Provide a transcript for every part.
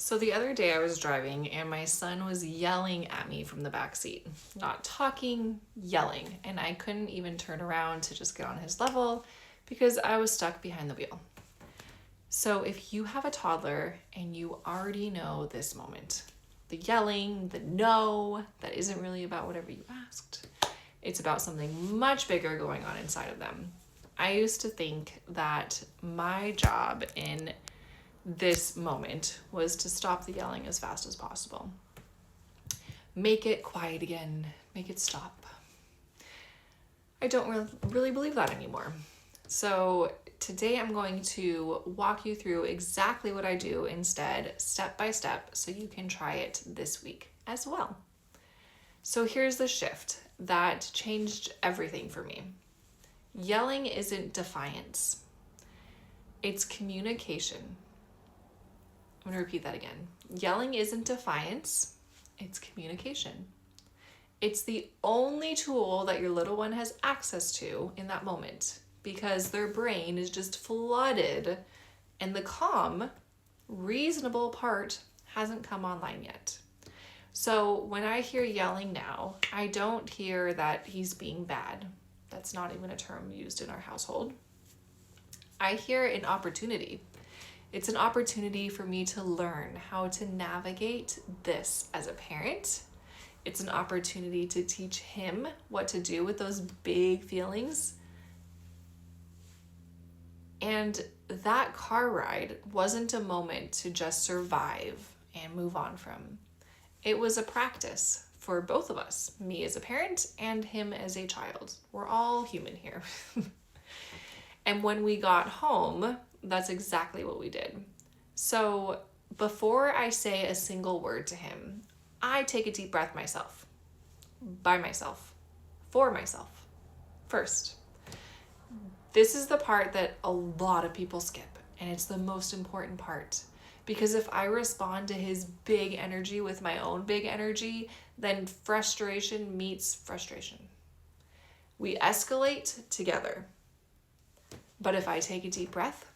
So the other day I was driving and my son was yelling at me from the back seat. Not talking, yelling. And I couldn't even turn around to just get on his level because I was stuck behind the wheel. So if you have a toddler and you already know this moment, the yelling, the no, that isn't really about whatever you asked. It's about something much bigger going on inside of them. I used to think that my job in this moment was to stop the yelling as fast as possible. Make it quiet again, make it stop. I don't really believe that anymore. So today I'm going to walk you through exactly what I do instead, step by step, so you can try it this week as well. So here's the shift that changed everything for me. Yelling isn't defiance. It's communication. I'm going to repeat that again. Yelling isn't defiance, it's communication. It's the only tool that your little one has access to in that moment because their brain is just flooded and the calm, reasonable part hasn't come online yet. So when I hear yelling now, I don't hear that he's being bad. That's not even a term used in our household. I hear an opportunity. It's an opportunity for me to learn how to navigate this as a parent. It's an opportunity to teach him what to do with those big feelings. And that car ride wasn't a moment to just survive and move on from. It was a practice for both of us, me as a parent and him as a child. We're all human here. And when we got home, that's exactly what we did. So before I say a single word to him, I take a deep breath myself, by myself, for myself, first. This is the part that a lot of people skip, and it's the most important part. Because if I respond to his big energy with my own big energy, then frustration meets frustration. We escalate together. But if I take a deep breath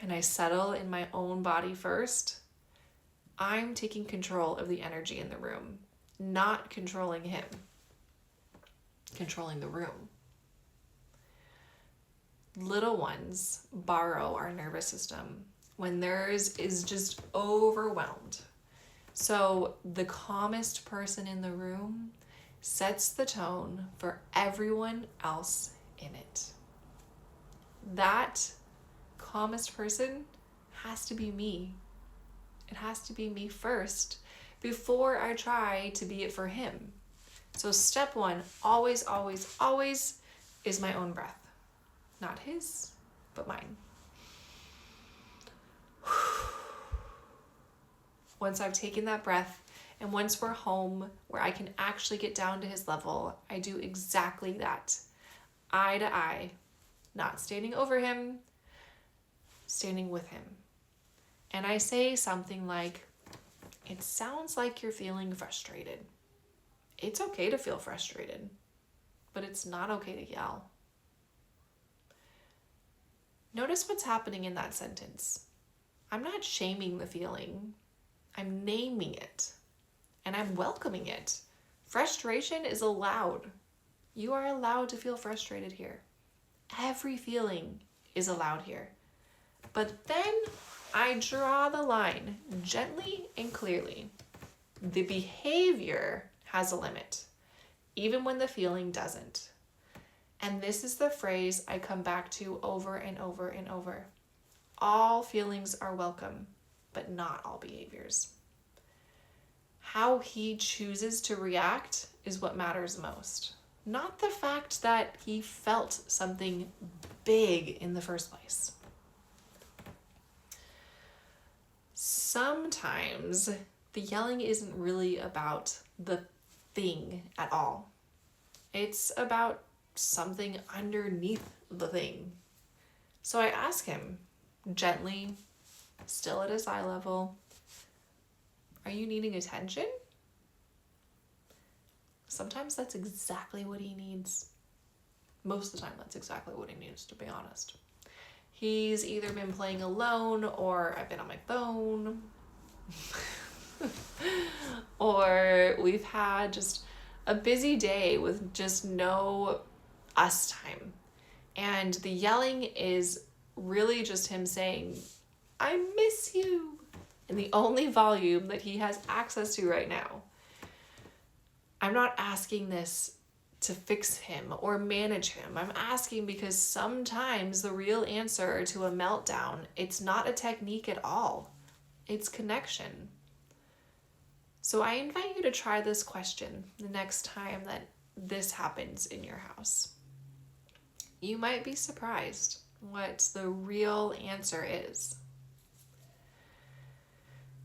and I settle in my own body first, I'm taking control of the energy in the room, not controlling him, controlling the room. Little ones borrow our nervous system when theirs is just overwhelmed. So the calmest person in the room sets the tone for everyone else in it. That calmest person has to be me. It has to be me first before I try to be it for him. So step one, always, always, always is my own breath. Not his, but mine. Once I've taken that breath, and once we're home where I can actually get down to his level, I do exactly that. Eye to eye, not standing over him, standing with him. And I say something like, it sounds like you're feeling frustrated. It's okay to feel frustrated, but it's not okay to yell. Notice what's happening in that sentence. I'm not shaming the feeling. I'm naming it. And I'm welcoming it. Frustration is allowed. You are allowed to feel frustrated here. Every feeling is allowed here. But then I draw the line gently and clearly. The behavior has a limit, even when the feeling doesn't. And this is the phrase I come back to over and over and over. All feelings are welcome, but not all behaviors. How he chooses to react is what matters most, not the fact that he felt something big in the first place. Sometimes the yelling isn't really about the thing at all. It's about something underneath the thing. So I ask him gently, still at his eye level, are you needing attention? Sometimes that's exactly what he needs. Most of the time, that's exactly what he needs, to be honest. He's either been playing alone, or I've been on my phone, or we've had just a busy day with just no us time. And the yelling is really just him saying, I miss you, in the only volume that he has access to right now. I'm not asking this to fix him or manage him. I'm asking because sometimes the real answer to a meltdown, it's not a technique at all. It's connection. So I invite you to try this question the next time that this happens in your house. You might be surprised what the real answer is.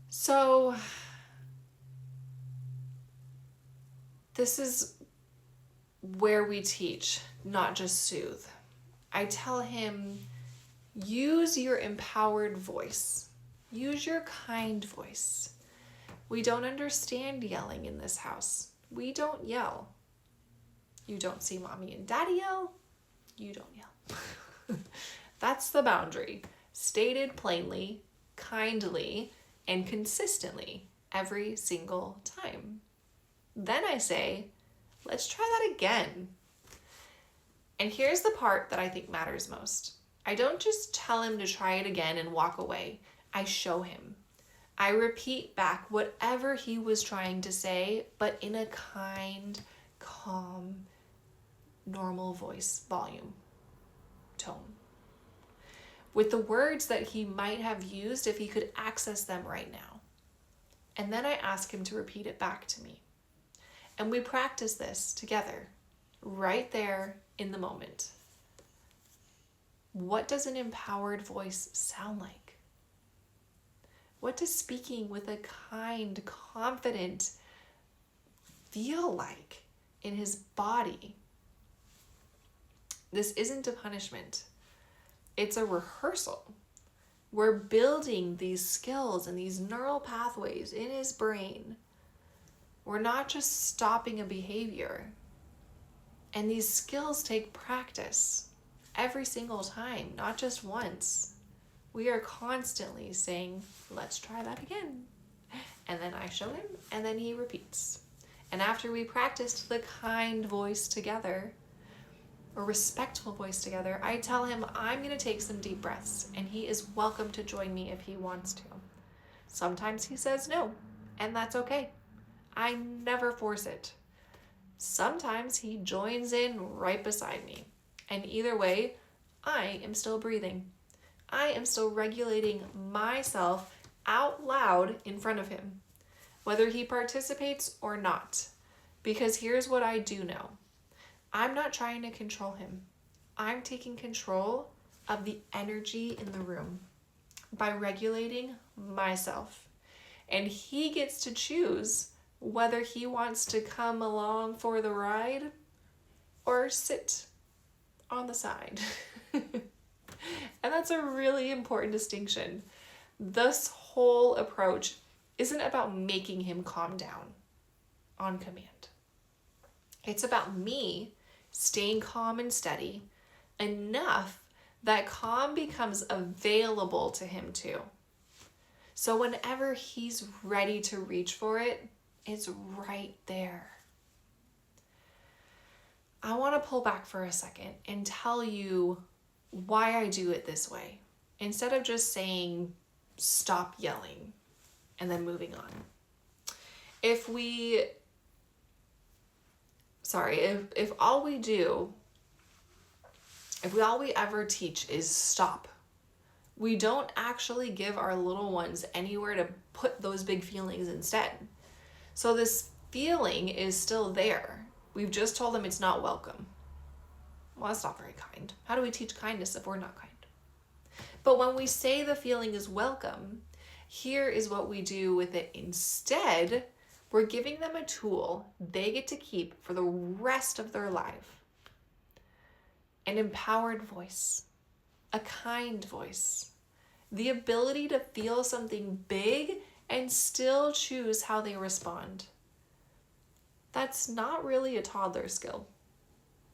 So this is where we teach, not just soothe. I tell him, use your empowered voice. Use your kind voice. We don't understand yelling in this house. We don't yell. You don't see mommy and daddy yell. You don't yell. That's the boundary, stated plainly, kindly, and consistently every single time. Then I say, let's try that again. And here's the part that I think matters most. I don't just tell him to try it again and walk away. I show him. I repeat back whatever he was trying to say, but in a kind, calm, normal voice, volume, tone. With the words that he might have used if he could access them right now. And then I ask him to repeat it back to me. And we practice this together, right there in the moment. What does an empowered voice sound like? What does speaking with a kind, confident feel like in his body? This isn't a punishment. It's a rehearsal. We're building these skills and these neural pathways in his brain. We're not just stopping a behavior. And these skills take practice every single time, not just once. We are constantly saying, let's try that again. And then I show him, and then he repeats. And after we practiced the kind voice together, or respectful voice together, I tell him I'm going to take some deep breaths, and he is welcome to join me if he wants to. Sometimes he says no, and that's okay. I never force it. Sometimes he joins in right beside me. And either way, I am still breathing. I am still regulating myself out loud in front of him, whether he participates or not. Because here's what I do know. I'm not trying to control him. I'm taking control of the energy in the room by regulating myself. And he gets to choose whether he wants to come along for the ride or sit on the side. And that's a really important distinction. This whole approach isn't about making him calm down on command. It's about me staying calm and steady enough that calm becomes available to him too. So whenever he's ready to reach for it, it's right there. I want to pull back for a second and tell you why I do it this way, instead of just saying, stop yelling, and then moving on. If all we ever teach is stop, we don't actually give our little ones anywhere to put those big feelings instead. So this feeling is still there. We've just told them it's not welcome. Well, that's not very kind. How do we teach kindness if we're not kind? But when we say the feeling is welcome, here is what we do with it instead. We're giving them a tool they get to keep for the rest of their life. An empowered voice, a kind voice, the ability to feel something big and still choose how they respond. That's not really a toddler skill.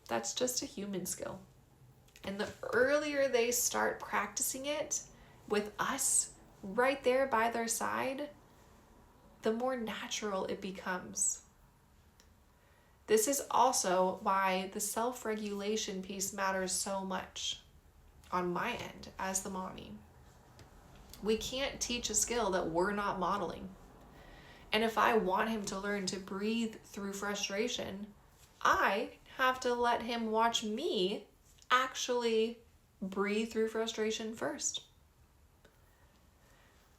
That's just a human skill. And the earlier they start practicing it with us right there by their side, the more natural it becomes. This is also why the self-regulation piece matters so much on my end as the mommy. We can't teach a skill that we're not modeling. And if I want him to learn to breathe through frustration, I have to let him watch me actually breathe through frustration first.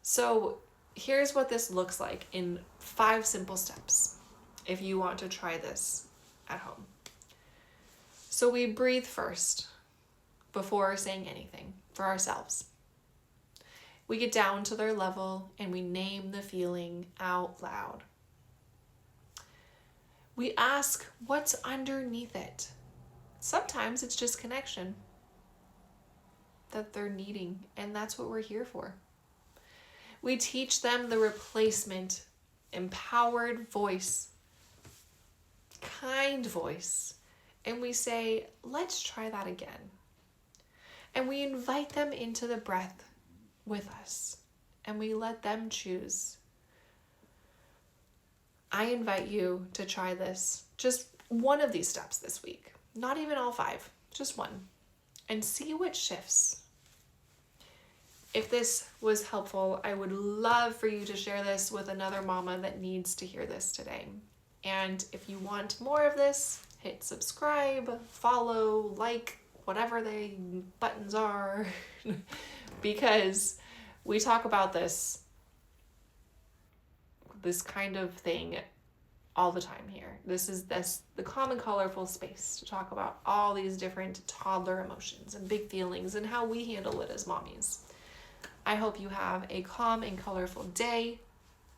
So here's what this looks like in 5 simple steps if you want to try this at home. So we breathe first before saying anything for ourselves. We get down to their level and we name the feeling out loud. We ask what's underneath it. Sometimes it's just connection that they're needing, and that's what we're here for. We teach them the replacement, empowered voice, kind voice, and we say, let's try that again. And we invite them into the breath with us, and we let them choose. I invite you to try this, just one of these steps this week, not even all 5, just one, and see what shifts. If this was helpful, I would love for you to share this with another mama that needs to hear this today. And if you want more of this, hit subscribe, follow, like, whatever the buttons are, because we talk about this kind of thing all the time here. This is the common colorful space to talk about all these different toddler emotions and big feelings and how we handle it as mommies. I hope you have a calm and colorful day,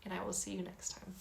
and I will see you next time.